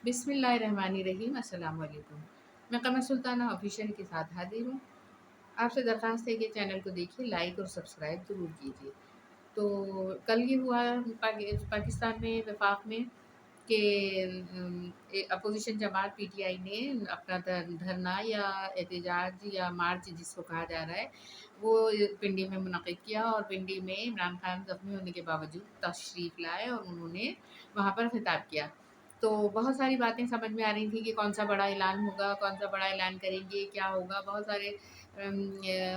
بسم اللہ الرحمن الرحیم، السلام علیکم۔ میں قمر سلطانہ آفیشیل کے ساتھ حاضر ہوں۔ آپ سے درخواست ہے کہ چینل کو دیکھیے، لائک اور سبسکرائب ضرور کیجیے۔ تو کل یہ ہوا پاکستان میں وفاق میں کہ اپوزیشن جماعت پی ٹی آئی نے اپنا دھرنا یا احتجاج یا مارچ جس کو کہا جا رہا ہے وہ پنڈی میں منعقد کیا، اور پنڈی میں عمران خان زخمی ہونے کے باوجود تشریف لائے اور انہوں نے وہاں پر خطاب کیا۔ تو بہت ساری باتیں سمجھ میں آ رہی تھیں کہ کون سا بڑا اعلان ہوگا، کون سا بڑا اعلان کریں گے، کیا ہوگا۔ بہت سارے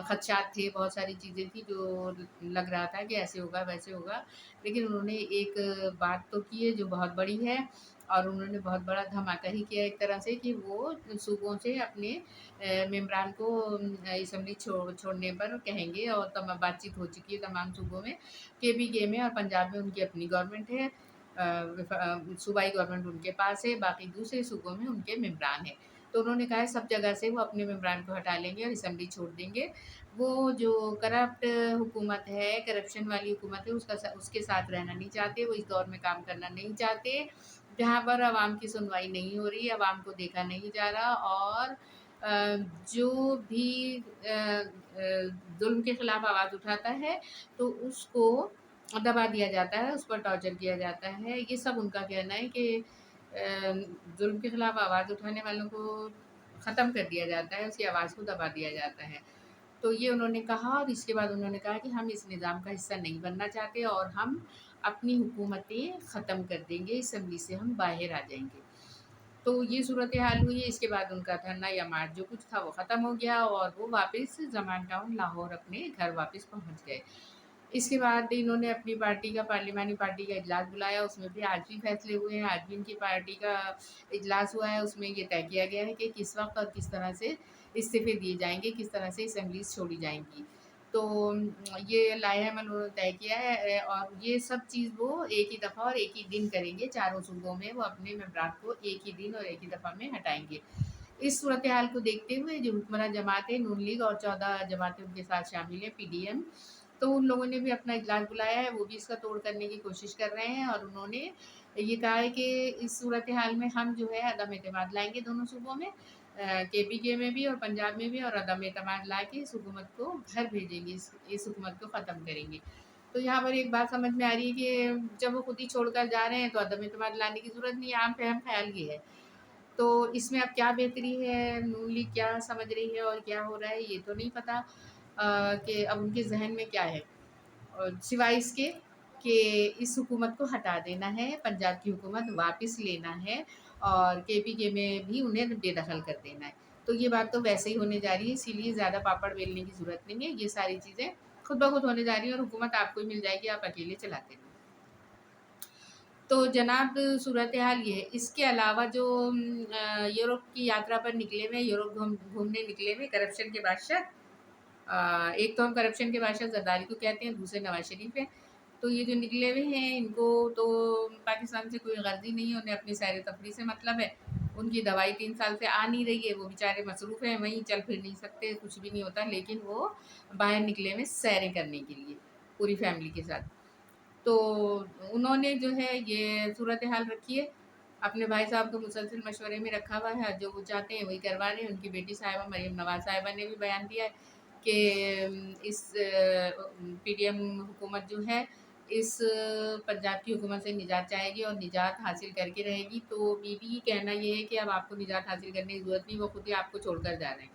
خدشات تھے، بہت ساری چیزیں تھیں جو لگ رہا تھا کہ ایسے ہوگا ویسے ہوگا، لیکن انہوں نے ایک بات تو کی ہے جو بہت بڑی ہے، اور انہوں نے بہت بڑا دھماکہ ہی کیا ایک طرح سے، کہ وہ صوبوں سے اپنے ممبران کو اسمبلی چھوڑنے پر کہیں گے، اور بات چیت ہو چکی ہے تمام صوبوں میں۔ کے پی کے میں اور پنجاب میں ان کی اپنی گورنمنٹ ہے، صوبائی گورنمنٹ ان کے پاس ہے، باقی دوسرے صوبوں میں ان کے ممبران ہیں۔ تو انہوں نے کہا ہے سب جگہ سے وہ اپنے ممبران کو ہٹا لیں گے اور اسمبلی چھوڑ دیں گے۔ وہ جو کرپٹ حکومت ہے، کرپشن والی حکومت ہے، اس کے ساتھ رہنا نہیں چاہتے، وہ اس دور میں کام کرنا نہیں چاہتے جہاں پر عوام کی سنوائی نہیں ہو رہی، عوام کو دیکھا نہیں جا رہا، اور جو بھی ظلم کے خلاف آواز اٹھاتا ہے تو اس کو دبا دیا جاتا ہے، اس پر ٹارچر کیا جاتا ہے۔ یہ سب ان کا کہنا ہے کہ ظلم کے خلاف آواز اٹھانے والوں کو ختم کر دیا جاتا ہے، اس کی آواز کو دبا دیا جاتا ہے۔ تو یہ انہوں نے کہا، اور اس کے بعد انہوں نے کہا کہ ہم اس نظام کا حصہ نہیں بننا چاہتے، اور ہم اپنی حکومتیں ختم کر دیں گے، اسمبلی سے ہم باہر آ جائیں گے۔ تو یہ صورتحال ہوئی ہے۔ اس کے بعد ان کا دھرنا یا مارچ جو کچھ تھا وہ ختم ہو گیا، اور وہ واپس زمان ٹاؤن لاہور اپنے گھر واپس پہنچ گئے۔ اس کے بعد انہوں نے اپنی پارٹی کا پارلیمانی پارٹی کا اجلاس بلایا، اس میں بھی آج بھی فیصلے ہوئے ہیں، آج بھی ان کی پارٹی کا اجلاس ہوا ہے۔ اس میں یہ طے کیا گیا ہے کہ کس وقت اور کس طرح سے استعفے دیے جائیں گے، کس طرح سے اسمبلیز چھوڑی جائیں گی۔ تو یہ لائحہ عمل انہوں نے طے کیا ہے، اور یہ سب چیز وہ ایک ہی دفعہ اور ایک ہی دن کریں گے۔ چاروں صوبوں میں وہ اپنے ممبران کو ایک ہی دن اور ایک ہی دفعہ میں ہٹائیں گے۔ اس صورتحال کو دیکھتے ہوئے جو حکمراں جماعت ہے، نون لیگ اور 14 جماعتیں ان کے ساتھ شامل ہیں، پی ڈی ایم، تو ان لوگوں نے بھی اپنا اجلاس بلایا ہے، وہ بھی اس کا توڑ کرنے کی کوشش کر رہے ہیں، اور انہوں نے یہ کہا ہے کہ اس صورتحال میں ہم جو ہے عدم اعتماد لائیں گے دونوں صوبوں میں، کے پی کے میں بھی اور پنجاب میں بھی، اور عدم اعتماد لا کے اس حکومت کو گھر بھیجیں گے، اس حکومت کو ختم کریں گے۔ تو یہاں پر ایک بات سمجھ میں آ رہی ہے کہ جب وہ خود ہی چھوڑ کر جا رہے ہیں تو عدم اعتماد لانے کی ضرورت نہیں ہے، عام فہم خیال یہ ہے۔ تو اس میں اب کیا بہتری ہے، نون لیگ کیا سمجھ رہی ہے اور کیا ہو رہا ہے یہ تو نہیں پتہ، کہ اب ان کے ذہن میں کیا ہے، اور سوائے اس کے کہ اس حکومت کو ہٹا دینا ہے، پنجاب کی حکومت واپس لینا ہے، اور کے پی کے میں بھی انہیں بے دخل کر دینا ہے۔ تو یہ بات تو ویسے ہی ہونے جا رہی ہے، اسی لیے زیادہ پاپڑ بیلنے کی ضرورت نہیں ہے، یہ ساری چیزیں خود بخود ہونے جا رہی ہیں، اور حکومت آپ کو ہی مل جائے گی، آپ اکیلے چلاتے رہیں۔ تو جناب صورتحال یہ ہے۔ اس کے علاوہ جو یورپ کی یاترا پر نکلے ہوئے، یورپ گھومنے نکلے ہوئے کرپشن کے بادشاہ، ایک تو ہم کرپشن کے بادشاہ زرداری کو کہتے ہیں، دوسرے نواز شریف ہے۔ تو یہ جو نکلے ہوئے ہیں ان کو تو پاکستان سے کوئی غرضی نہیں ہے، انہیں اپنی سیر تفریح سے مطلب ہے۔ ان کی دوائی 3 سال سے آ نہیں رہی ہے، وہ بیچارے مصروف ہیں، وہیں چل پھر نہیں سکتے، کچھ بھی نہیں ہوتا، لیکن وہ باہر نکلے ہوئے سیریں کرنے کے لیے پوری فیملی کے ساتھ۔ تو انہوں نے جو ہے یہ صورتحال رکھی ہے، اپنے بھائی صاحب کو مسلسل مشورے میں رکھا ہوا ہے، جو وہ چاہتے ہیں وہی کروا رہے ہیں۔ ان کی بیٹی صاحبہ مریم نواز صاحبہ نے بھی بیان دیا ہے کہ اس پی ڈی ایم حکومت جو ہے اس پنجاب کی حکومت سے نجات چاہے گی اور نجات حاصل کر کے رہے گی۔ تو بی بی کا کہنا یہ ہے کہ اب آپ کو نجات حاصل کرنے کی ضرورت نہیں، وہ خود ہی آپ کو چھوڑ کر جا رہے ہیں۔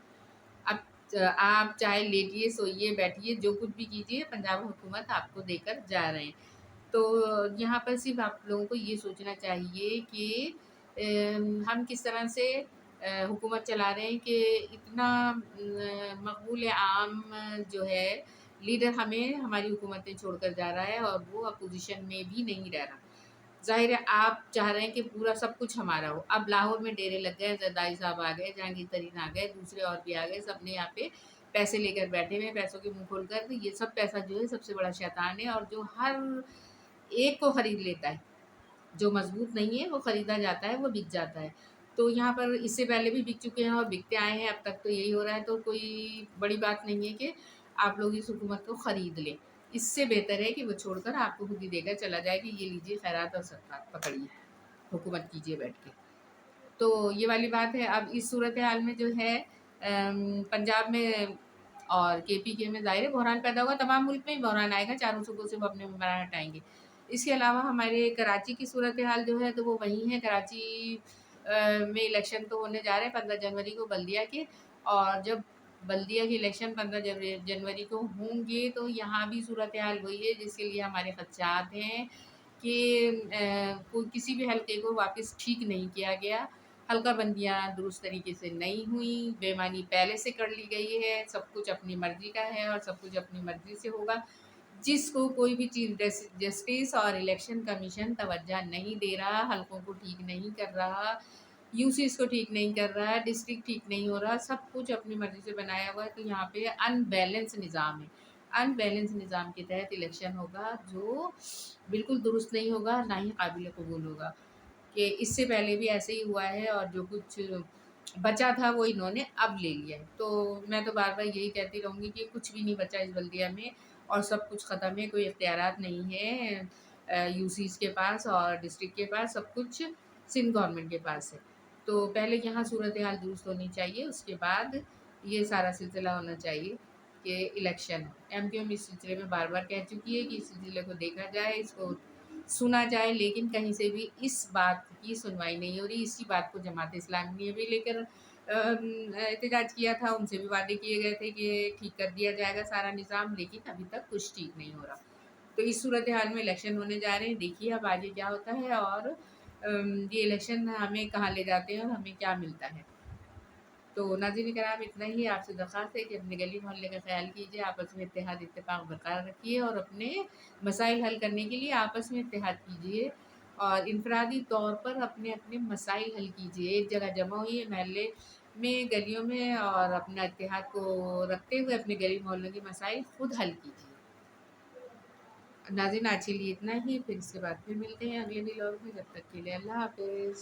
اب آپ چاہے لیٹیے، سوئیے، بیٹھیے، جو کچھ بھی کیجیے، پنجاب حکومت آپ کو دے کر جا رہے ہیں۔ تو یہاں پر صرف آپ لوگوں کو یہ سوچنا چاہیے کہ ہم کس طرح سے حکومت چلا رہے ہیں کہ اتنا مقبول عام جو ہے لیڈر ہمیں ہماری حکومتیں چھوڑ کر جا رہا ہے، اور وہ اپوزیشن میں بھی نہیں رہ رہا۔ ظاہر ہے آپ چاہ رہے ہیں کہ پورا سب کچھ ہمارا ہو۔ اب لاہور میں ڈیرے لگ گئے، زرداری صاحب آ گئے، جہانگیر ترین آ گئے، دوسرے اور بھی آ گئے، سب نے یہاں پہ پیسے لے کر بیٹھے ہوئے، پیسوں کے منہ کھول کر۔ تو یہ سب پیسہ جو ہے سب سے بڑا شیطان ہے، اور جو ہر ایک کو خرید لیتا ہے، جو مضبوط نہیں ہے وہ خریدا جاتا ہے، وہ بک جاتا ہے۔ تو یہاں پر اس سے پہلے بھی بک چکے ہیں اور بکتے آئے ہیں، اب تک تو یہی ہو رہا ہے۔ تو کوئی بڑی بات نہیں ہے کہ آپ لوگ اس حکومت کو خرید لیں، اس سے بہتر ہے کہ وہ چھوڑ کر آپ کو خود ہی دے کر چلا جائے کہ یہ لیجیے خیرات اور صدقات، پکڑیے، حکومت کیجیے بیٹھ کے۔ تو یہ والی بات ہے۔ اب اس صورتحال میں جو ہے پنجاب میں اور کے پی میں ظاہر بحران پیدا ہوگا، تمام ملک میں ہی بحران آئے گا، چاروں صوبوں سے وہ اپنے ممبران ہٹائیں گے۔ اس کے علاوہ ہمارے کراچی کی صورتحال جو ہے تو وہ وہی ہے۔ کراچی میں الیکشن تو ہونے جا رہے ہیں 15 جنوری کو بلدیہ کے، اور جب بلدیہ کے الیکشن 15 جنوری کو ہوں گے تو یہاں بھی صورتحال وہی ہے جس کے لیے ہمارے خدشات ہیں کہ کسی بھی حلقے کو واپس ٹھیک نہیں کیا گیا، حلقہ بندیاں درست طریقے سے نہیں ہوئیں، بے ایمانی پہلے سے کر لی گئی ہے، سب کچھ اپنی مرضی کا ہے اور سب کچھ اپنی مرضی سے ہوگا، جس کو کوئی بھی چیف جسٹس اور الیکشن کمیشن توجہ نہیں دے رہا، حلقوں کو ٹھیک نہیں کر رہا، یو سیز کو ٹھیک نہیں کر رہا ہے، ڈسٹرکٹ ٹھیک نہیں ہو رہا، سب کچھ اپنی مرضی سے بنایا ہوا ہے۔ تو یہاں پہ ان بیلنس نظام ہے، ان بیلنس نظام کے تحت الیکشن ہوگا جو بالکل درست نہیں ہوگا، نہ ہی قابل قبول ہوگا۔ کہ اس سے پہلے بھی ایسے ہی ہوا ہے اور جو کچھ بچا تھا وہ انہوں نے اب لے لیا ہے۔ تو میں تو بار بار یہی کہتی رہوں گی کہ کچھ بھی نہیں بچا اس بلدیہ میں اور سب کچھ ختم ہے، کوئی اختیارات نہیں ہے یو سیز کے پاس اور ڈسٹرکٹ کے پاس، سب کچھ سندھ گورنمنٹ کے پاس ہے۔ تو پہلے یہاں صورتحال درست ہونی چاہیے، اس کے بعد یہ سارا سلسلہ ہونا چاہیے کہ الیکشن ایم کیو ایم اس سلسلے میں بار بار کہہ چکی ہے کہ اس سلسلے کو دیکھا جائے، اس کو سنا جائے، لیکن کہیں سے بھی اس بات کی سنوائی نہیں ہو رہی۔ اسی بات کو جماعت اسلامی نے بھی لے کر احتجاج کیا تھا، ان سے بھی وعدے کیے گئے تھے کہ ٹھیک کر دیا جائے گا سارا نظام، لیکن ابھی تک کچھ ٹھیک نہیں ہو رہا۔ تو اس صورتحال میں الیکشن ہونے جا رہے ہیں، دیکھیے اب آگے کیا ہوتا ہے اور یہ الیکشن ہمیں کہاں لے جاتے ہیں اور ہمیں کیا ملتا ہے۔ تو ناظرین کرام اتنا ہی، آپ سے درخواست ہے کہ اپنے گلی محلے کا خیال کیجیے، آپس میں اتحاد اتفاق برقرار رکھیے اور اپنے مسائل حل کرنے کے لیے آپس میں اتحاد کیجیے اور انفرادی طور پر اپنے اپنے مسائل حل کیجیے، ایک جگہ جمع ہوئیے محلے میں، گلیوں میں، اور اپنا اتحاد کو رکھتے ہوئے اپنے گلی محلوں کے مسائل خود حل کیجیے۔ ناظرین آج کے لیے اتنا ہی، پھر اس کے بعد پھر ملتے ہیں اگلے ولاگ میں، جب تک کے لیے اللہ حافظ۔